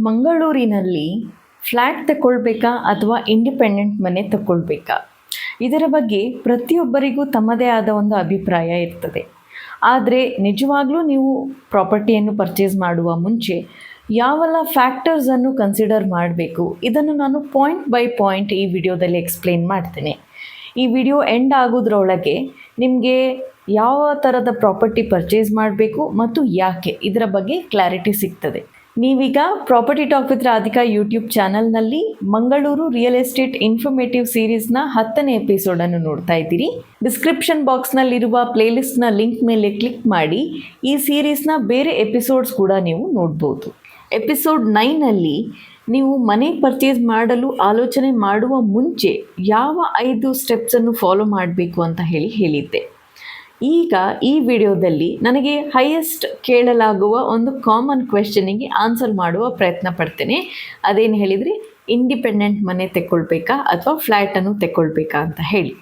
ಮಂಗಳೂರಿನಲ್ಲಿ ಫ್ಲ್ಯಾಟ್ ತಗೊಳ್ಬೇಕಾ ಅಥವಾ ಇಂಡಿಪೆಂಡೆಂಟ್ ಮನೆ ತಗೊಳ್ಬೇಕಾ? ಇದರ ಬಗ್ಗೆ ಪ್ರತಿಯೊಬ್ಬರಿಗೂ ತಮ್ಮದೇ ಆದ ಒಂದು ಅಭಿಪ್ರಾಯ ಇರ್ತದೆ. ಆದರೆ ನಿಜವಾಗ್ಲೂ ನೀವು ಪ್ರಾಪರ್ಟಿಯನ್ನು ಪರ್ಚೇಸ್ ಮಾಡುವ ಮುಂಚೆ ಯಾವೆಲ್ಲ ಫ್ಯಾಕ್ಟರ್ಸನ್ನು ಕನ್ಸಿಡರ್ ಮಾಡಬೇಕು, ಇದನ್ನು ನಾನು ಪಾಯಿಂಟ್ ಬೈ ಪಾಯಿಂಟ್ ಈ ವಿಡಿಯೋದಲ್ಲಿ ಎಕ್ಸ್ಪ್ಲೇನ್ ಮಾಡ್ತೇನೆ. ಈ ವಿಡಿಯೋ ಎಂಡ್ ಆಗೋದ್ರೊಳಗೆ ನಿಮಗೆ ಯಾವ ಥರದ ಪ್ರಾಪರ್ಟಿ ಪರ್ಚೇಸ್ ಮಾಡಬೇಕು ಮತ್ತು ಯಾಕೆ, ಇದರ ಬಗ್ಗೆ ಕ್ಲಾರಿಟಿ ಸಿಗ್ತದೆ. ನೀವೀಗ property talk with Radhika YouTube ಚಾನಲ್ನಲ್ಲಿ ಮಂಗಳೂರು ರಿಯಲ್ ಎಸ್ಟೇಟ್ ಇನ್ಫಾರ್ಮೇಟಿವ್ ಸೀರೀಸ್ನ 10ನೇ ಎಪಿಸೋಡನ್ನು ನೋಡ್ತಾ ಇದ್ದೀರಿ. ಡಿಸ್ಕ್ರಿಪ್ಷನ್ ಬಾಕ್ಸ್ನಲ್ಲಿರುವ ಪ್ಲೇಲಿಸ್ಟ್ನ ಲಿಂಕ್ ಮೇಲೆ ಕ್ಲಿಕ್ ಮಾಡಿ ಈ ಸೀರೀಸ್ನ ಬೇರೆ ಎಪಿಸೋಡ್ಸ್ ಕೂಡ ನೀವು ನೋಡ್ಬೋದು. ಎಪಿಸೋಡ್ 9ನಲ್ಲಿ ನೀವು ಮನೆ ಪರ್ಚೇಸ್ ಮಾಡಲು ಆಲೋಚನೆ ಮಾಡುವ ಮುಂಚೆ ಯಾವ 5 ಸ್ಟೆಪ್ಸನ್ನು ಫಾಲೋ ಮಾಡಬೇಕು ಅಂತ ಹೇಳಿದ್ದೆ. ಈಗ ಈ ವಿಡಿಯೋದಲ್ಲಿ ನನಗೆ ಹೈಯೆಸ್ಟ್ ಕೇಳಲಾಗುವ ಒಂದು ಕಾಮನ್ ಕ್ವೆಶ್ಚನಿಗೆ ಆನ್ಸರ್ ಮಾಡುವ ಪ್ರಯತ್ನ ಪಡ್ತೇನೆ. ಅದೇನು ಹೇಳಿದರೆ, ಇಂಡಿಪೆಂಡೆಂಟ್ ಮನೆ ತೆಕ್ಕೊಳ್ಬೇಕಾ ಅಥವಾ ಫ್ಲ್ಯಾಟನ್ನು ತೆಕ್ಕೊಳ್ಬೇಕಾ ಅಂತ ಹೇಳಿ.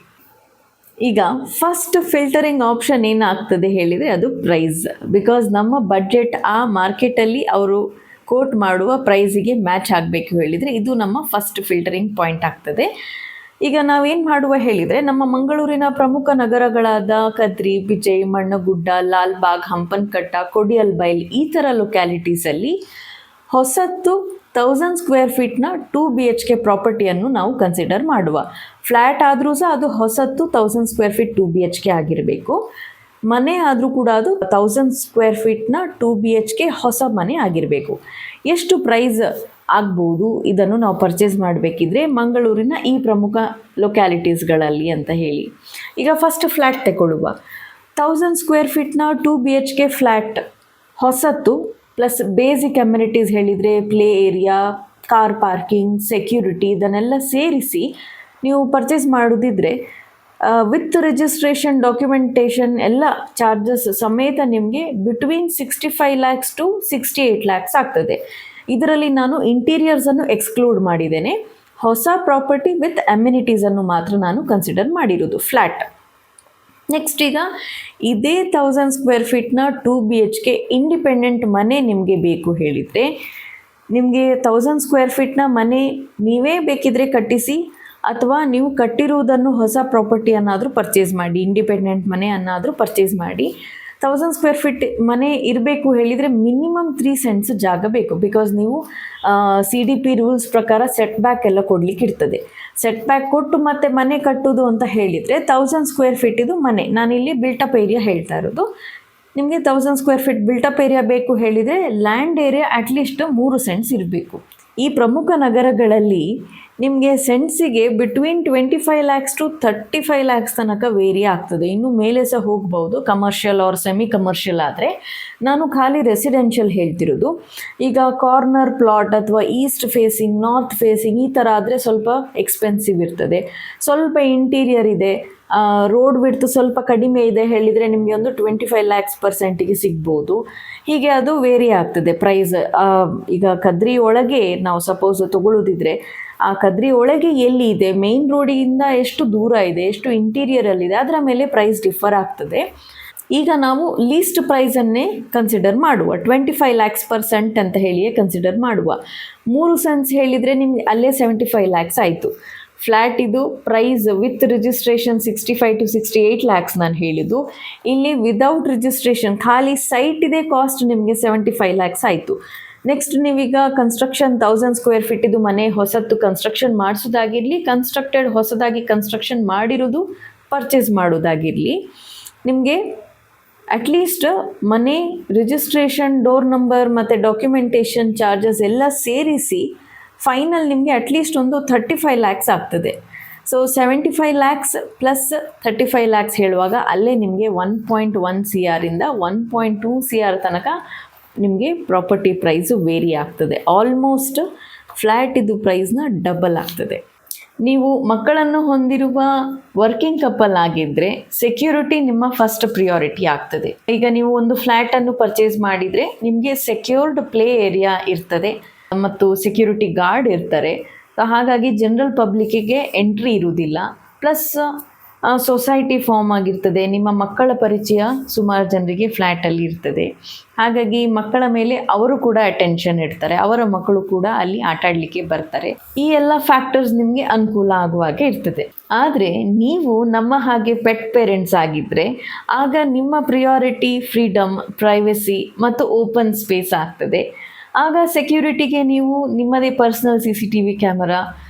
ಈಗ ಫಸ್ಟ್ ಫಿಲ್ಟರಿಂಗ್ ಆಪ್ಷನ್ ಏನಾಗ್ತದೆ ಹೇಳಿದರೆ, ಅದು ಪ್ರೈಸ್. ಬಿಕಾಸ್ ನಮ್ಮ ಬಡ್ಜೆಟ್ ಆ ಮಾರ್ಕೆಟಲ್ಲಿ ಅವರು ಕೋಟ್ ಮಾಡುವ ಪ್ರೈಸಿಗೆ ಮ್ಯಾಚ್ ಆಗಬೇಕು ಹೇಳಿದರೆ, ಇದು ನಮ್ಮ ಫಸ್ಟ್ ಫಿಲ್ಟರಿಂಗ್ ಪಾಯಿಂಟ್ ಆಗ್ತದೆ. ಈಗ ನಾವೇನು ಮಾಡುವ ಹೇಳಿದರೆ, ನಮ್ಮ ಮಂಗಳೂರಿನ ಪ್ರಮುಖ ನಗರಗಳಾದ ಕದ್ರಿ, ಬಿಜೈ, ಮಣ್ಣಗುಡ್ಡ, ಲಾಲ್ಬಾಗ್, ಹಂಪನಕಟ್ಟ, ಕೊಡಿಯಲ್ಬೈಲ್ ಈ ಥರ ಲೊಕ್ಯಾಲಿಟೀಸಲ್ಲಿ ಹೊಸತ್ತು 1000 ಸ್ಕ್ವೇರ್ ಫೀಟ್ನ 2 BHK ಪ್ರಾಪರ್ಟಿಯನ್ನು ನಾವು ಕನ್ಸಿಡರ್ ಮಾಡುವ. ಫ್ಲ್ಯಾಟ್ ಆದರೂ ಸಹ ಅದು ಹೊಸತ್ತು 1000 ಸ್ಕ್ವೇರ್ ಫೀಟ್ 2 BHK ಆಗಿರಬೇಕು. ಮನೆ ಆದರೂ ಕೂಡ ಅದು 1000 ಸ್ಕ್ವೇರ್ ಫೀಟ್ನ 2 BHK ಹೊಸ ಮನೆ ಆಗಿರಬೇಕು. ಎಷ್ಟು ಪ್ರೈಸ್ ಆಗ್ಬೋದು ಇದನ್ನು ನಾವು ಪರ್ಚೇಸ್ ಮಾಡಬೇಕಿದ್ರೆ ಮಂಗಳೂರಿನ ಈ ಪ್ರಮುಖ ಲೊಕ್ಯಾಲಿಟೀಸ್ಗಳಲ್ಲಿ ಅಂತ ಹೇಳಿ. ಈಗ ಫಸ್ಟ್ ಫ್ಲ್ಯಾಟ್ ತಗೊಳ್ಳುವ. 1000 ಸ್ಕ್ವೇರ್ ಫೀಟ್ನ 2 BHK ಫ್ಲ್ಯಾಟ್ ಹೊಸತ್ತು ಪ್ಲಸ್ ಬೇಸಿಕ್ ಅಮ್ಯುನಿಟೀಸ್ ಹೇಳಿದರೆ play area, car parking, security ಇದನ್ನೆಲ್ಲ ಸೇರಿಸಿ ನೀವು ಪರ್ಚೇಸ್ ಮಾಡೋದಿದ್ರೆ ವಿತ್ ರಿಜಿಸ್ಟ್ರೇಷನ್, ಡಾಕ್ಯುಮೆಂಟೇಷನ್ ಎಲ್ಲ ಚಾರ್ಜಸ್ ಸಮೇತ ನಿಮಗೆ ಬಿಟ್ವೀನ್ 65 lakhs to 68 lakhs ಆಗ್ತದೆ. ಇದರಲ್ಲಿ ನಾನು ಇಂಟೀರಿಯರ್ಸನ್ನು ಎಕ್ಸ್ಕ್ಲೂಡ್ ಮಾಡಿದ್ದೇನೆ. ಹೊಸ ಪ್ರಾಪರ್ಟಿ ವಿತ್ ಅಮ್ಯುನಿಟೀಸನ್ನು ಮಾತ್ರ ನಾನು ಕನ್ಸಿಡರ್ ಮಾಡಿರೋದು ಫ್ಲ್ಯಾಟ್. ನೆಕ್ಸ್ಟ್, ಈಗ ಇದೇ 1000 ಸ್ಕ್ವೇರ್ ಫೀಟ್ನ 2 BHK ಇಂಡಿಪೆಂಡೆಂಟ್ ಮನೆ ನಿಮಗೆ ಬೇಕು ಹೇಳಿದರೆ, ನಿಮಗೆ 1000 ಸ್ಕ್ವೇರ್ ಫೀಟ್ನ ಮನೆ ನೀವೇ ಬೇಕಿದ್ರೆ ಕಟ್ಟಿಸಿ, ಅಥವಾ ನೀವು ಕಟ್ಟಿರುವುದನ್ನು ಹೊಸ ಪ್ರಾಪರ್ಟಿಯನ್ನಾದರೂ ಪರ್ಚೇಸ್ ಮಾಡಿ, ಇಂಡಿಪೆಂಡೆಂಟ್ ಮನೆ ಅನ್ನಾದರೂ ಪರ್ಚೇಸ್ ಮಾಡಿ. 1000 ಸ್ಕ್ವೇರ್ ಫೀಟ್ ಮನೆ ಇರಬೇಕು ಹೇಳಿದರೆ ಮಿನಿಮಮ್ 3 cents ಜಾಗ ಬೇಕು. ಬಿಕಾಸ್ ನೀವು CDP ರೂಲ್ಸ್ ಪ್ರಕಾರ ಸೆಟ್ ಬ್ಯಾಕ್ ಎಲ್ಲ ಕೊಡಲಿಕ್ಕೆ ಇರ್ತದೆ. ಸೆಟ್ ಬ್ಯಾಕ್ ಕೊಟ್ಟು ಮತ್ತೆ ಮನೆ ಕಟ್ಟೋದು ಅಂತ ಹೇಳಿದರೆ 1000 ಸ್ಕ್ವೇರ್ ಫೀಟ್ ಇದು ಮನೆ, ನಾನಿಲ್ಲಿ ಬಿಲ್ಟಪ್ ಏರಿಯಾ ಹೇಳ್ತಾ ಇರೋದು. ನಿಮಗೆ 1000 ಸ್ಕ್ವೇರ್ ಫೀಟ್ ಬಿಲ್ಟಪ್ ಏರಿಯಾ ಬೇಕು ಹೇಳಿದರೆ ಲ್ಯಾಂಡ್ ಏರಿಯಾ ಅಟ್ಲೀಸ್ಟ್ 3 cents ಇರಬೇಕು. ಈ ಪ್ರಮುಖ ನಗರಗಳಲ್ಲಿ ನಿಮಗೆ ಸೆಂಟ್ಸಿಗೆ ಬಿಟ್ವೀನ್ 25 lakhs to 35 lakhs ತನಕ ವೇರಿ ಆಗ್ತದೆ. ಇನ್ನು ಮೇಲೆ ಸಹ ಹೋಗ್ಬೋದು, ಕಮರ್ಷಿಯಲ್ ಆರ್ ಸೆಮಿ ಕಮರ್ಷಿಯಲ್ ಆದರೆ. ನಾನು ಖಾಲಿ ರೆಸಿಡೆನ್ಷಿಯಲ್ ಹೇಳ್ತಿರೋದು. ಈಗ ಕಾರ್ನರ್ ಪ್ಲಾಟ್ ಅಥವಾ ಈಸ್ಟ್ ಫೇಸಿಂಗ್, ನಾರ್ತ್ ಫೇಸಿಂಗ್ ಈ ಥರ ಆದರೆ ಸ್ವಲ್ಪ ಎಕ್ಸ್ಪೆನ್ಸಿವ್ ಇರ್ತದೆ. ಸ್ವಲ್ಪ ಇಂಟೀರಿಯರ್ ಇದೆ, ರೋಡ್ ವಿಡ್ತ್ ಸ್ವಲ್ಪ ಕಡಿಮೆ ಇದೆ ಹೇಳಿದರೆ ನಿಮಗೆ ಒಂದು 25 lakhs% ಸಿಗ್ಬೋದು. ಹೀಗೆ ಅದು ವೇರಿ ಆಗ್ತದೆ ಪ್ರೈಸ್. ಈಗ ಕದ್ರಿ ಒಳಗೆ ನಾವು ಸಪೋಸ್ ತಗೊಳ್ಳೋದಿದ್ರೆ, ಆ ಕದ್ರಿ ಒಳಗೆ ಎಲ್ಲಿ ಇದೆ, ಮೇನ್ ರೋಡಿಂದ ಎಷ್ಟು ದೂರ ಇದೆ, ಎಷ್ಟು ಇಂಟೀರಿಯರಲ್ಲಿದೆ, ಅದರ ಮೇಲೆ ಪ್ರೈಸ್ ಡಿಫರ್ ಆಗ್ತದೆ. ಈಗ ನಾವು ಲೀಸ್ಟ್ ಪ್ರೈಸನ್ನೇ ಕನ್ಸಿಡರ್ ಮಾಡುವ. 25 lakhs% ಅಂತ ಹೇಳಿಯೇ ಕನ್ಸಿಡರ್ ಮಾಡುವ. 3 cents ಹೇಳಿದರೆ ನಿಮಗೆ ಅಲ್ಲೇ 75 lakhs ಆಯಿತು. ಫ್ಲ್ಯಾಟ್ ಇದು price with registration 65 to 68 lakhs ನಾನು ಹೇಳಿದ್ದು. ಇಲ್ಲಿ ವಿದೌಟ್ ರಿಜಿಸ್ಟ್ರೇಷನ್ ಖಾಲಿ ಸೈಟ್ ಇದೆ ಕಾಸ್ಟ್ ನಿಮಗೆ 75 lakhs ಆಯಿತು. ನೆಕ್ಸ್ಟ್, ನೀವೀಗ ಕನ್ಸ್ಟ್ರಕ್ಷನ್ 1000 ಸ್ಕ್ವೇರ್ ಫೀಟ್ ಇದು ಮನೆ ಹೊಸತ್ತು ಕನ್ಸ್ಟ್ರಕ್ಷನ್ ಮಾಡಿಸೋದಾಗಿರಲಿ, ಹೊಸದಾಗಿ ಕನ್ಸ್ಟ್ರಕ್ಷನ್ ಮಾಡಿರೋದು ಪರ್ಚೇಸ್ ಮಾಡೋದಾಗಿರಲಿ, ನಿಮಗೆ ಅಟ್ಲೀಸ್ಟ್ ಮನೆ ರಿಜಿಸ್ಟ್ರೇಷನ್, ಡೋರ್ ನಂಬರ್ ಮತ್ತು ಡಾಕ್ಯುಮೆಂಟೇಷನ್ ಚಾರ್ಜಸ್ ಎಲ್ಲ ಸೇರಿಸಿ ಫೈನಲ್ ನಿಮಗೆ ಅಟ್ಲೀಸ್ಟ್ ಒಂದು 35 lakhs ಆಗ್ತದೆ. ಸೊ 75 lakhs ಪ್ಲಸ್ 35 lakhs ಹೇಳುವಾಗ ಅಲ್ಲೇ ನಿಮಗೆ 1.1 CR ಇಂದ 1.2 CR ತನಕ ನಿಮಗೆ ಪ್ರಾಪರ್ಟಿ ಪ್ರೈಸು ವೇರಿ ಆಗ್ತದೆ. ಆಲ್ಮೋಸ್ಟ್ ಫ್ಲ್ಯಾಟ್ ಇದು ಪ್ರೈಸ್ನ ಡಬಲ್ ಆಗ್ತದೆ. ನೀವು ಮಕ್ಕಳನ್ನು ಹೊಂದಿರುವ ವರ್ಕಿಂಗ್ ಕಪಲ್ ಆಗಿದ್ದರೆ ಸೆಕ್ಯೂರಿಟಿ ನಿಮ್ಮ ಫಸ್ಟ್ ಪ್ರಿಯಾರಿಟಿ ಆಗ್ತದೆ. ಈಗ ನೀವು ಒಂದು ಫ್ಲ್ಯಾಟನ್ನು ಪರ್ಚೇಸ್ ಮಾಡಿದರೆ ನಿಮಗೆ ಸೆಕ್ಯೂರ್ಡ್ ಪ್ಲೇ ಏರಿಯಾ ಇರ್ತದೆ ಮತ್ತು ಸೆಕ್ಯೂರಿಟಿ ಗಾರ್ಡ್ ಇರ್ತಾರೆ. ಹಾಗಾಗಿ ಜನರಲ್ ಪಬ್ಲಿಕ್ಕಿಗೆ ಎಂಟ್ರಿ ಇರುವುದಿಲ್ಲ. ಪ್ಲಸ್ ಸೊಸೈಟಿ ಫಾರ್ಮ್ ಆಗಿರ್ತದೆ, ನಿಮ್ಮ ಮಕ್ಕಳ ಪರಿಚಯ ಸುಮಾರು ಜನರಿಗೆ ಫ್ಲ್ಯಾಟಲ್ಲಿ ಇರ್ತದೆ. ಹಾಗಾಗಿ ಮಕ್ಕಳ ಮೇಲೆ ಅವರು ಕೂಡ ಅಟೆನ್ಷನ್ ಇಡ್ತಾರೆ, ಅವರ ಮಕ್ಕಳು ಕೂಡ ಅಲ್ಲಿ ಆಟ ಆಡಲಿಕ್ಕೆ ಬರ್ತಾರೆ. ಈ ಎಲ್ಲ ಫ್ಯಾಕ್ಟರ್ಸ್ ನಿಮಗೆ ಅನುಕೂಲ ಆಗುವಾಗೆ ಇರ್ತದೆ. ಆದರೆ ನೀವು ನಮ್ಮ ಹಾಗೆ ಪೆಟ್ ಪೇರೆಂಟ್ಸ್ ಆಗಿದ್ದರೆ ಆಗ ನಿಮ್ಮ ಪ್ರಿಯಾರಿಟಿ ಫ್ರೀಡಮ್, ಪ್ರೈವಸಿ ಮತ್ತು ಓಪನ್ ಸ್ಪೇಸ್ ಆಗ್ತದೆ. ಆಗ ಸೆಕ್ಯೂರಿಟಿಗೆ ನೀವು ನಿಮ್ಮದೇ ಪರ್ಸನಲ್ CCTV ಕ್ಯಾಮರಾ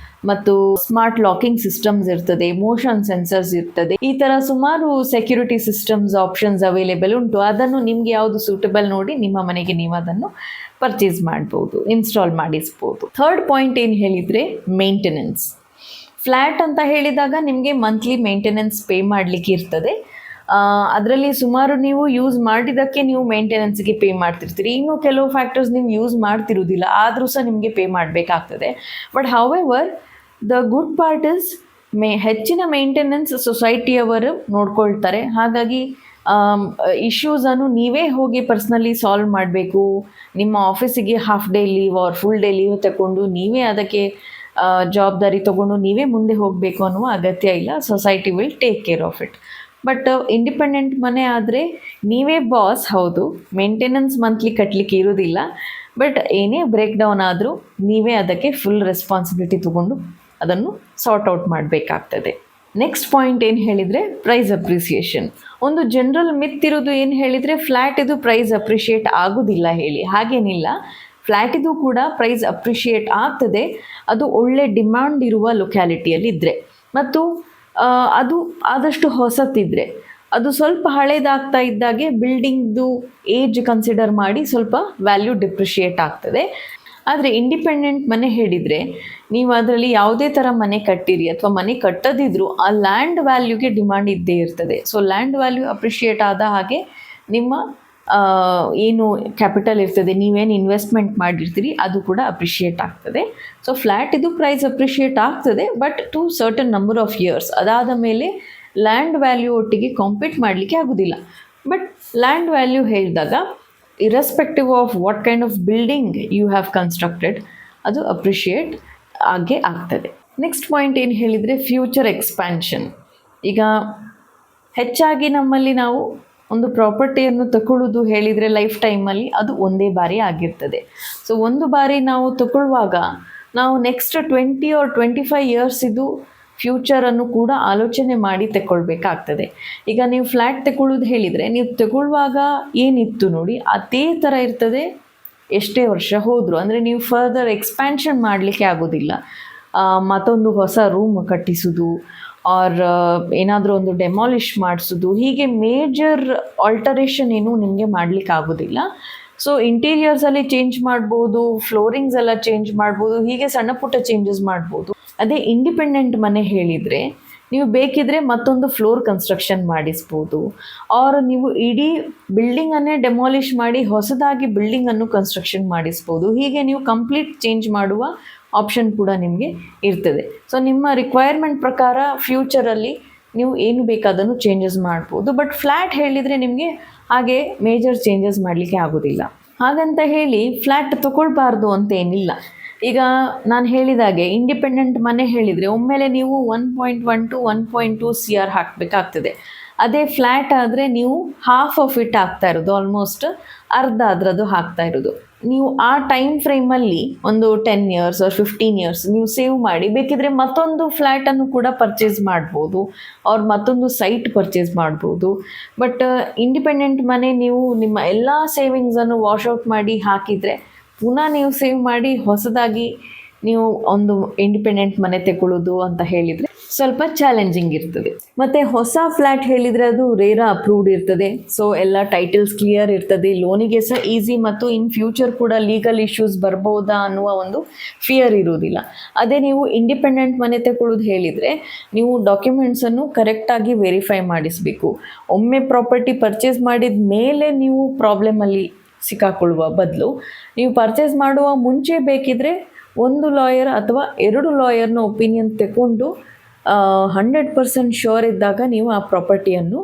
ಮತ್ತು ಸ್ಮಾರ್ಟ್ ಲಾಕಿಂಗ್ ಸಿಸ್ಟಮ್ಸ್ ಇರ್ತದೆ, ಮೋಷನ್ ಸೆನ್ಸರ್ಸ್ ಇರ್ತದೆ. ಈ ಥರ ಸುಮಾರು ಸೆಕ್ಯೂರಿಟಿ ಸಿಸ್ಟಮ್ಸ್ ಆಪ್ಷನ್ಸ್ ಅವೈಲೇಬಲ್ ಉಂಟು. ಅದನ್ನು ನಿಮಗೆ ಯಾವುದು ಸೂಟಬಲ್ ನೋಡಿ ನಿಮ್ಮ ಮನೆಗೆ ನೀವು ಅದನ್ನು ಪರ್ಚೇಸ್ ಮಾಡ್ಬೋದು, ಇನ್ಸ್ಟಾಲ್ ಮಾಡಿಸ್ಬೋದು. ಥರ್ಡ್ ಪಾಯಿಂಟ್ ಏನು ಹೇಳಿದರೆ ಮೇಂಟೆನೆನ್ಸ್. ಫ್ಲ್ಯಾಟ್ ಅಂತ ಹೇಳಿದಾಗ ನಿಮಗೆ ಮಂತ್ಲಿ ಮೇಂಟೆನೆನ್ಸ್ ಪೇ ಮಾಡಲಿಕ್ಕೆ ಇರ್ತದೆ. ಅದರಲ್ಲಿ ಸುಮಾರು ನೀವು ಯೂಸ್ ಮಾಡಿದ್ದಕ್ಕೆ ನೀವು ಮೇಂಟೆನೆನ್ಸ್ಗೆ ಪೇ ಮಾಡ್ತಿರ್ತೀರಿ. ಇನ್ನು ಕೆಲವು ಫ್ಯಾಕ್ಟರ್ಸ್ ನೀವು ಯೂಸ್ ಮಾಡ್ತಿರೋದಿಲ್ಲ, ಆದರೂ ಸಹ ನಿಮಗೆ ಪೇ ಮಾಡಬೇಕಾಗ್ತದೆ. But however the good part is ಹೆಚ್ಚಿನ ಮೇಂಟೆನೆನ್ಸ್ ಸೊಸೈಟಿಯವರು ನೋಡ್ಕೊಳ್ತಾರೆ. ಹಾಗಾಗಿ ಇಶ್ಯೂಸನ್ನು ನೀವೇ ಹೋಗಿ ಪರ್ಸ್ನಲಿ ಸಾಲ್ವ್ ಮಾಡಬೇಕು. ನಿಮ್ಮ ಆಫೀಸಿಗೆ half day leave or full day leave ತಗೊಂಡು ನೀವೇ ಅದಕ್ಕೆ ಜವಾಬ್ದಾರಿ ತಗೊಂಡು ನೀವೇ ಮುಂದೆ ಹೋಗಬೇಕು ಅನ್ನುವ ಅಗತ್ಯ ಇಲ್ಲ. Society will take care of it. But independent ಮನೆ ಆದರೆ ನೀವೇ ಬಾಸ್, ಹೌದು, ಮೇಂಟೆನೆನ್ಸ್ ಮಂತ್ಲಿ ಕಟ್ಟಲಿಕ್ಕೆ ಇರೋದಿಲ್ಲ. ಬಟ್ ಏನೇ ಬ್ರೇಕ್ ಡೌನ್ ಆದರೂ ನೀವೇ ಅದಕ್ಕೆ ಫುಲ್ ರೆಸ್ಪಾನ್ಸಿಬಿಲಿಟಿ ತಗೊಂಡು ಅದನ್ನು ಸಾರ್ಟ್ ಔಟ್ ಮಾಡಬೇಕಾಗ್ತದೆ. ನೆಕ್ಸ್ಟ್ ಪಾಯಿಂಟ್ ಏನು ಹೇಳಿದರೆ ಪ್ರೈಸ್ ಅಪ್ರಿಸಿಯೇಷನ್. ಒಂದು ಜನರಲ್ ಮಿತ್ ಇರೋದು ಏನು ಹೇಳಿದರೆ ಫ್ಲ್ಯಾಟ್ ಇದು ಪ್ರೈಸ್ ಅಪ್ರಿಷಿಯೇಟ್ ಆಗೋದಿಲ್ಲ ಹೇಳಿ. ಹಾಗೇನಿಲ್ಲ, ಫ್ಲ್ಯಾಟಿದು ಕೂಡ ಪ್ರೈಸ್ ಅಪ್ರಿಷಿಯೇಟ್ ಆಗ್ತದೆ, ಅದು ಒಳ್ಳೆ ಡಿಮ್ಯಾಂಡ್ ಇರುವ ಲೊಕ್ಯಾಲಿಟಿಯಲ್ಲಿ ಇದ್ದರೆ ಮತ್ತು ಅದು ಆದಷ್ಟು ಹೊಸತಿದ್ರೆ. ಅದು ಸ್ವಲ್ಪ ಹಳೇದಾಗ್ತಾ ಇದ್ದಾಗೆ ಬಿಲ್ಡಿಂಗ್ದು ಏಜ್ ಕನ್ಸಿಡರ್ ಮಾಡಿ ಸ್ವಲ್ಪ ವ್ಯಾಲ್ಯೂ ಡಿಪ್ರಿಷಿಯೇಟ್ ಆಗ್ತದೆ. ಆದರೆ ಇಂಡಿಪೆಂಡೆಂಟ್ ಮನೆ ಹೇಳಿದರೆ ನೀವು ಅದರಲ್ಲಿ ಯಾವುದೇ ಥರ ಮನೆ ಕಟ್ಟಿರಿ ಅಥವಾ ಮನೆ ಕಟ್ಟದಿದ್ರೂ ಆ ಲ್ಯಾಂಡ್ ವ್ಯಾಲ್ಯೂಗೆ ಡಿಮಾಂಡ್ ಇದ್ದೇ ಇರ್ತದೆ. ಸೊ ಲ್ಯಾಂಡ್ ವ್ಯಾಲ್ಯೂ ಅಪ್ರಿಷಿಯೇಟ್ ಆದ ಹಾಗೆ ನಿಮ್ಮ ಏನು ಕ್ಯಾಪಿಟಲ್ ಇರ್ತದೆ, ನೀವೇನು ಇನ್ವೆಸ್ಟ್ಮೆಂಟ್ ಮಾಡಿರ್ತೀರಿ ಅದು ಕೂಡ ಅಪ್ರಿಷಿಯೇಟ್ ಆಗ್ತದೆ. ಸೊ ಫ್ಲ್ಯಾಟ್ ಇದು ಪ್ರೈಸ್ ಅಪ್ರಿಷಿಯೇಟ್ ಆಗ್ತದೆ, but to certain number of years. ಅದಾದ ಮೇಲೆ ಲ್ಯಾಂಡ್ ವ್ಯಾಲ್ಯೂ ಒಟ್ಟಿಗೆ ಕಾಂಪೀಟ್ ಮಾಡಲಿಕ್ಕೆ ಆಗೋದಿಲ್ಲ. ಬಟ್ ಲ್ಯಾಂಡ್ ವ್ಯಾಲ್ಯೂ ಹೇಳಿದಾಗ irrespective of what kind of building you have constructed, ಅದು ಅಪ್ರಿಷಿಯೇಟ್ ಆಗೇ ಆಗ್ತದೆ. ನೆಕ್ಸ್ಟ್ ಪಾಯಿಂಟ್ ಏನು ಹೇಳಿದರೆ ಫ್ಯೂಚರ್ ಎಕ್ಸ್ಪ್ಯಾನ್ಷನ್. ಈಗ ಹೆಚ್ಚಾಗಿ ನಮ್ಮಲ್ಲಿ ನಾವು ಒಂದು ಪ್ರಾಪರ್ಟಿಯನ್ನು ತಗೊಳ್ಳೋದು ಹೇಳಿದರೆ ಲೈಫ್ ಟೈಮಲ್ಲಿ ಅದು ಒಂದೇ ಬಾರಿ ಆಗಿರ್ತದೆ. ಸೊ ಒಂದು ಬಾರಿ ನಾವು ತಗೊಳ್ಳುವಾಗ ನಾವು ನೆಕ್ಸ್ಟ್ 20 or 25 ಇಯರ್ಸ್ ಇದು ಫ್ಯೂಚರನ್ನು ಕೂಡ ಆಲೋಚನೆ ಮಾಡಿ ತಗೊಳ್ಬೇಕಾಗ್ತದೆ. ಈಗ ನೀವು ಫ್ಲ್ಯಾಟ್ ತಗೊಳ್ಳೋದು ಹೇಳಿದರೆ ನೀವು ತಗೊಳ್ಳುವಾಗ ಏನಿತ್ತು ನೋಡಿ ಅದೇ ಥರ ಇರ್ತದೆ ಎಷ್ಟೇ ವರ್ಷ ಹೋದರೂ. ಅಂದರೆ ನೀವು ಫರ್ದರ್ ಎಕ್ಸ್ಪ್ಯಾನ್ಷನ್ ಮಾಡಲಿಕ್ಕೆ ಆಗೋದಿಲ್ಲ. ಮತ್ತೊಂದು ಹೊಸ ರೂಮ್ ಕಟ್ಟಿಸೋದು ಆರ್ ಏನಾದರೂ ಒಂದು ಡೆಮಾಲಿಷ್ ಮಾಡಿಸೋದು, ಹೀಗೆ ಮೇಜರ್ ಆಲ್ಟರೇಷನ್ ಏನೂ ನಿಮಗೆ ಮಾಡಲಿಕ್ಕೆ ಆಗೋದಿಲ್ಲ. ಸೊ ಇಂಟೀರಿಯರ್ಸಲ್ಲಿ ಚೇಂಜ್ ಮಾಡ್ಬೋದು, ಫ್ಲೋರಿಂಗ್ಸ್ ಎಲ್ಲ ಚೇಂಜ್ ಮಾಡ್ಬೋದು, ಹೀಗೆ ಸಣ್ಣ ಪುಟ್ಟ ಚೇಂಜಸ್ ಮಾಡ್ಬೋದು. ಅದೇ ಇಂಡಿಪೆಂಡೆಂಟ್ ಮನೆ ಹೇಳಿದರೆ ನೀವು ಬೇಕಿದ್ರೆ ಮತ್ತೊಂದು ಫ್ಲೋರ್ ಕನ್ಸ್ಟ್ರಕ್ಷನ್ ಮಾಡಿಸ್ಬೋದು, ಆರ್ ನೀವು ಇಡೀ ಬಿಲ್ಡಿಂಗನ್ನೇ ಡೆಮಾಲಿಷ್ ಮಾಡಿ ಹೊಸದಾಗಿ ಬಿಲ್ಡಿಂಗನ್ನು ಕನ್ಸ್ಟ್ರಕ್ಷನ್ ಮಾಡಿಸ್ಬೋದು. ಹೀಗೆ ನೀವು ಕಂಪ್ಲೀಟ್ ಚೇಂಜ್ ಮಾಡುವ ಆಪ್ಷನ್ ಕೂಡ ನಿಮಗೆ ಇರ್ತದೆ. ಸೊ ನಿಮ್ಮ ರಿಕ್ವೈರ್ಮೆಂಟ್ ಪ್ರಕಾರ ಫ್ಯೂಚರಲ್ಲಿ ನೀವು ಏನು ಬೇಕಾದನ್ನು ಚೇಂಜಸ್ ಮಾಡ್ಬೋದು. ಬಟ್ ಫ್ಲ್ಯಾಟ್ ಹೇಳಿದರೆ ನಿಮಗೆ ಹಾಗೆ ಮೇಜರ್ ಚೇಂಜಸ್ ಮಾಡಲಿಕ್ಕೆ ಆಗೋದಿಲ್ಲ. ಹಾಗಂತ ಹೇಳಿ ಫ್ಲ್ಯಾಟ್ ತೊಗೊಳ್ಬಾರ್ದು ಅಂತ ಏನಿಲ್ಲ. ಈಗ ನಾನು ಹೇಳಿದಾಗೆ ಇಂಡಿಪೆಂಡೆಂಟ್ ಮನೆ ಹೇಳಿದರೆ ಒಮ್ಮೆಲೆ ನೀವು 1.1 to 1.2 CR ಹಾಕಬೇಕಾಗ್ತದೆ. ಅದೇ ಫ್ಲ್ಯಾಟ್ ಆದರೆ ನೀವು ಹಾಫ್ ಆಫ್ ಇಟ್ ಆಗ್ತಾ ಇರೋದು, ಆಲ್ಮೋಸ್ಟ್ ಅರ್ಧ ಅದರದ್ದು ಹಾಕ್ತಾ ಇರೋದು. ನೀವು ಆ ಟೈಮ್ ಫ್ರೇಮಲ್ಲಿ ಒಂದು 10 years or 15 years ನೀವು ಸೇವ್ ಮಾಡಿ ಬೇಕಿದ್ರೆ ಮತ್ತೊಂದು ಫ್ಲ್ಯಾಟನ್ನು ಕೂಡ ಪರ್ಚೇಸ್ ಮಾಡ್ಬೋದು, ಅವ್ರು ಮತ್ತೊಂದು ಸೈಟ್ ಪರ್ಚೇಸ್ ಮಾಡ್ಬೋದು. ಬಟ್ ಇಂಡಿಪೆಂಡೆಂಟ್ ಮನೆ ನೀವು ನಿಮ್ಮ ಎಲ್ಲ ಸೇವಿಂಗ್ಸನ್ನು ವಾಶೌಟ್ ಮಾಡಿ ಹಾಕಿದರೆ ಪುನಃ ನೀವು ಸೇವ್ ಮಾಡಿ ಹೊಸದಾಗಿ ನೀವು ಒಂದು ಇಂಡಿಪೆಂಡೆಂಟ್ ಮನೆ ತಗೊಳ್ಳೋದು ಅಂತ ಹೇಳಿದರೆ ಸ್ವಲ್ಪ ಚಾಲೆಂಜಿಂಗ್ ಇರ್ತದೆ. ಮತ್ತು ಹೊಸ ಫ್ಲ್ಯಾಟ್ ಹೇಳಿದರೆ ಅದು ರೇರಾ ಅಪ್ರೂವ್ಡ್ ಇರ್ತದೆ. ಸೊ ಎಲ್ಲ ಟೈಟಲ್ಸ್ ಕ್ಲಿಯರ್ ಇರ್ತದೆ, ಲೋನಿಗೆ ಸಹ ಈಸಿ, ಮತ್ತು ಇನ್ ಫ್ಯೂಚರ್ ಕೂಡ ಲೀಗಲ್ ಇಶ್ಯೂಸ್ ಬರ್ಬೋದಾ ಅನ್ನುವ ಒಂದು ಫಿಯರ್ ಇರೋದಿಲ್ಲ. ಅದೇ ನೀವು ಇಂಡಿಪೆಂಡೆಂಟ್ ಮನೆ ತಗೊಳ್ಳೋದು ಹೇಳಿದರೆ ನೀವು ಡಾಕ್ಯುಮೆಂಟ್ಸನ್ನು ಕರೆಕ್ಟಾಗಿ ವೆರಿಫೈ ಮಾಡಿಸಬೇಕು. ಒಮ್ಮೆ ಪ್ರಾಪರ್ಟಿ ಪರ್ಚೇಸ್ ಮಾಡಿದ ಮೇಲೆ ನೀವು ಪ್ರಾಬ್ಲಮಲ್ಲಿ ಸಿಕ್ಕಾಕೊಳ್ಳುವ ಬದಲು ನೀವು ಪರ್ಚೇಸ್ ಮಾಡುವ ಮುಂಚೆ ಬೇಕಿದ್ರೆ ಒಂದು ಲಾಯರ್ ಅಥವಾ 2 ಲಾಯರ್ನ ಒಪಿನಿಯನ್ ತಗೊಂಡು 100% ಶ್ಯೂರ್ ಇದ್ದಾಗ ನೀವು ಆ ಪ್ರಾಪರ್ಟಿಯನ್ನು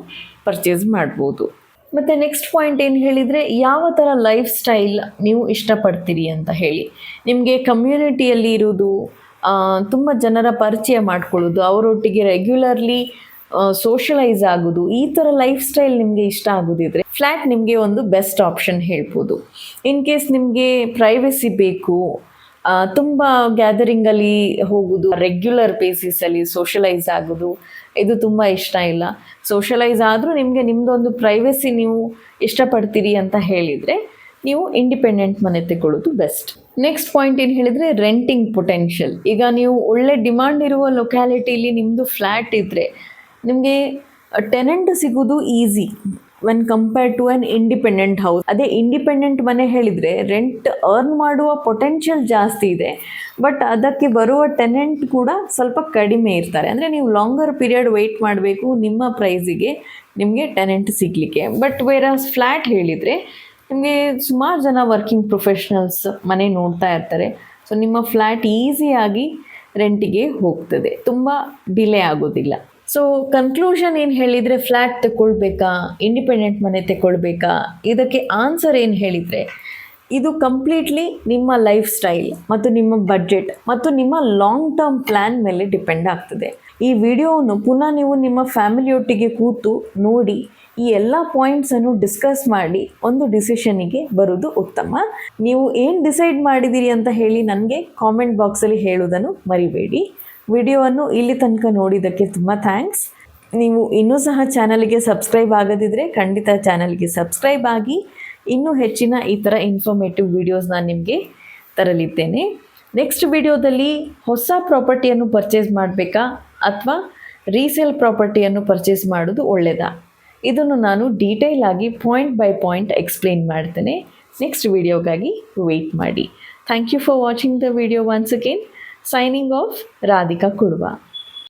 ಪರ್ಚೇಸ್ ಮಾಡ್ಬೋದು. ಮತ್ತು ನೆಕ್ಸ್ಟ್ ಪಾಯಿಂಟ್ ಏನು ಹೇಳಿದರೆ ಯಾವ ಥರ ಲೈಫ್ ಸ್ಟೈಲ್ ನೀವು ಇಷ್ಟಪಡ್ತೀರಿ ಅಂತ ಹೇಳಿ. ನಿಮಗೆ ಕಮ್ಯುನಿಟಿಯಲ್ಲಿ ಇರೋದು, ತುಂಬ ಜನರ ಪರಿಚಯ ಮಾಡ್ಕೊಳ್ಳೋದು, ಅವರೊಟ್ಟಿಗೆ ರೆಗ್ಯುಲರ್ಲಿ ಸೋಷಲೈಸ್ ಆಗೋದು, ಈ ಥರ ಲೈಫ್ ಸ್ಟೈಲ್ ನಿಮಗೆ ಇಷ್ಟ ಆಗೋದಿದ್ರೆ ಫ್ಲ್ಯಾಟ್ ನಿಮಗೆ ಒಂದು ಬೆಸ್ಟ್ ಆಪ್ಷನ್ ಹೇಳ್ಬೋದು. ಇನ್ ಕೇಸ್ ನಿಮಗೆ ಪ್ರೈವಸಿ ಬೇಕು, ತುಂಬ ಗ್ಯಾದರಿಂಗಲ್ಲಿ ಹೋಗೋದು, ರೆಗ್ಯುಲರ್ ಬೇಸಿಸಲ್ಲಿ ಸೋಷಲೈಸ್ ಆಗೋದು, ಇದು ತುಂಬ ಇಷ್ಟ ಇಲ್ಲ. ಸೋಷಲೈಸ್ ಆದರೂ ನಿಮಗೆ ನಿಮ್ಮದೊಂದು ಪ್ರೈವಸಿ ನೀವು ಇಷ್ಟಪಡ್ತೀರಿ ಅಂತ ಹೇಳಿದರೆ ನೀವು ಇಂಡಿಪೆಂಡೆಂಟ್ ಮನೆ ತಗೊಳ್ಳೋದು ಬೆಸ್ಟ್. ನೆಕ್ಸ್ಟ್ ಪಾಯಿಂಟ್ ಏನು ಹೇಳಿದರೆ ರೆಂಟಿಂಗ್ ಪೊಟೆನ್ಷಿಯಲ್. ಈಗ ನೀವು ಒಳ್ಳೆ ಡಿಮಾಂಡ್ ಇರುವ ಲೊಕ್ಯಾಲಿಟಿಲಿ ನಿಮ್ಮದು ಫ್ಲ್ಯಾಟ್ ಇದ್ದರೆ ನಿಮಗೆ ಟೆನೆಂಟ್ ಸಿಗೋದು easy when compare to an independent house. ಅದೇ ಇಂಡಿಪೆಂಡೆಂಟ್ ಮನೆ ಹೇಳಿದರೆ ರೆಂಟ್ ಅರ್ನ್ ಮಾಡುವ ಪೊಟೆನ್ಷಿಯಲ್ ಜಾಸ್ತಿ ಇದೆ, ಬಟ್ ಅದಕ್ಕೆ ಬರುವ ಟೆನೆಂಟ್ ಕೂಡ ಸ್ವಲ್ಪ ಕಡಿಮೆ ಇರ್ತಾರೆ. ಅಂದರೆ ನೀವು ಲಾಂಗರ್ ಪೀರಿಯಡ್ ವೆಯ್ಟ್ ಮಾಡಬೇಕು ನಿಮ್ಮ ಪ್ರೈಸಿಗೆ ನಿಮಗೆ ಟೆನೆಂಟ್ ಸಿಗಲಿಕ್ಕೆ. ಬಟ್ ವೇರಾಸ್ ಫ್ಲ್ಯಾಟ್ ಹೇಳಿದರೆ ನಿಮಗೆ ಸುಮಾರು ಜನ ವರ್ಕಿಂಗ್ ಪ್ರೊಫೆಷ್ನಲ್ಸ್ ಮನೆ ನೋಡ್ತಾ ಇರ್ತಾರೆ. ಸೊ ನಿಮ್ಮ ಫ್ಲ್ಯಾಟ್ ಈಸಿಯಾಗಿ ರೆಂಟಿಗೆ ಹೋಗ್ತದೆ, ತುಂಬ ಡಿಲೇ ಆಗೋದಿಲ್ಲ. ಸೊ ಕನ್ಕ್ಲೂಷನ್ ಏನು ಹೇಳಿದರೆ ಫ್ಲ್ಯಾಟ್ ತಗೊಳ್ಬೇಕಾ, ಇಂಡಿಪೆಂಡೆಂಟ್ ಮನೆ ತಗೊಳ್ಬೇಕಾ, ಇದಕ್ಕೆ ಆನ್ಸರ್ ಏನು ಹೇಳಿದರೆ ಇದು ಕಂಪ್ಲೀಟ್ಲಿ ನಿಮ್ಮ ಲೈಫ್ ಸ್ಟೈಲ್ ಮತ್ತು ನಿಮ್ಮ ಬಡ್ಜೆಟ್ ಮತ್ತು ನಿಮ್ಮ ಲಾಂಗ್ ಟರ್ಮ್ ಪ್ಲ್ಯಾನ್ ಮೇಲೆ ಡಿಪೆಂಡ್ ಆಗ್ತದೆ. ಈ ವಿಡಿಯೋವನ್ನು ಪುನಃ ನೀವು ನಿಮ್ಮ ಫ್ಯಾಮಿಲಿಯೊಟ್ಟಿಗೆ ಕೂತು ನೋಡಿ ಈ ಎಲ್ಲ ಪಾಯಿಂಟ್ಸನ್ನು ಡಿಸ್ಕಸ್ ಮಾಡಿ ಒಂದು ಡಿಸಿಷನಿಗೆ ಬರೋದು ಉತ್ತಮ. ನೀವು ಏನು ಡಿಸೈಡ್ ಮಾಡಿದ್ದೀರಿ ಅಂತ ಹೇಳಿ ನನಗೆ ಕಾಮೆಂಟ್ ಬಾಕ್ಸಲ್ಲಿ ಹೇಳೋದನ್ನು ಮರಿಬೇಡಿ. ವಿಡಿಯೋವನ್ನು ಇಲ್ಲಿ ತನಕ ನೋಡಿದ್ದಕ್ಕೆ ತುಂಬ ಥ್ಯಾಂಕ್ಸ್. ನೀವು ಇನ್ನೂ ಸಹ ಚಾನಲ್ಗೆ ಸಬ್ಸ್ಕ್ರೈಬ್ ಆಗದಿದ್ದರೆ ಖಂಡಿತ ಚಾನಲ್ಗೆ ಸಬ್ಸ್ಕ್ರೈಬ್ ಆಗಿ ಇನ್ನೂ ಹೆಚ್ಚಿನ ಈ ಥರ ಇನ್ಫಾರ್ಮೇಟಿವ್ ವೀಡಿಯೋಸ್ ನಾನು ನಿಮಗೆ ತರಲಿದ್ದೇನೆ. ನೆಕ್ಸ್ಟ್ ವಿಡಿಯೋದಲ್ಲಿ ಹೊಸ ಪ್ರಾಪರ್ಟಿಯನ್ನು ಪರ್ಚೇಸ್ ಮಾಡಬೇಕಾ ಅಥವಾ ರೀಸೇಲ್ ಪ್ರಾಪರ್ಟಿಯನ್ನು ಪರ್ಚೇಸ್ ಮಾಡೋದು ಒಳ್ಳೆಯದಾ, ಇದನ್ನು ನಾನು ಡೀಟೇಲ್ ಆಗಿ ಪಾಯಿಂಟ್ ಬೈ ಪಾಯಿಂಟ್ ಎಕ್ಸ್ಪ್ಲೇನ್ ಮಾಡ್ತೇನೆ. ನೆಕ್ಸ್ಟ್ ವಿಡಿಯೋಗಾಗಿ ವೆಯ್ಟ್ ಮಾಡಿ. Thank you for watching the video once again. Signing off, Radhika Kudva.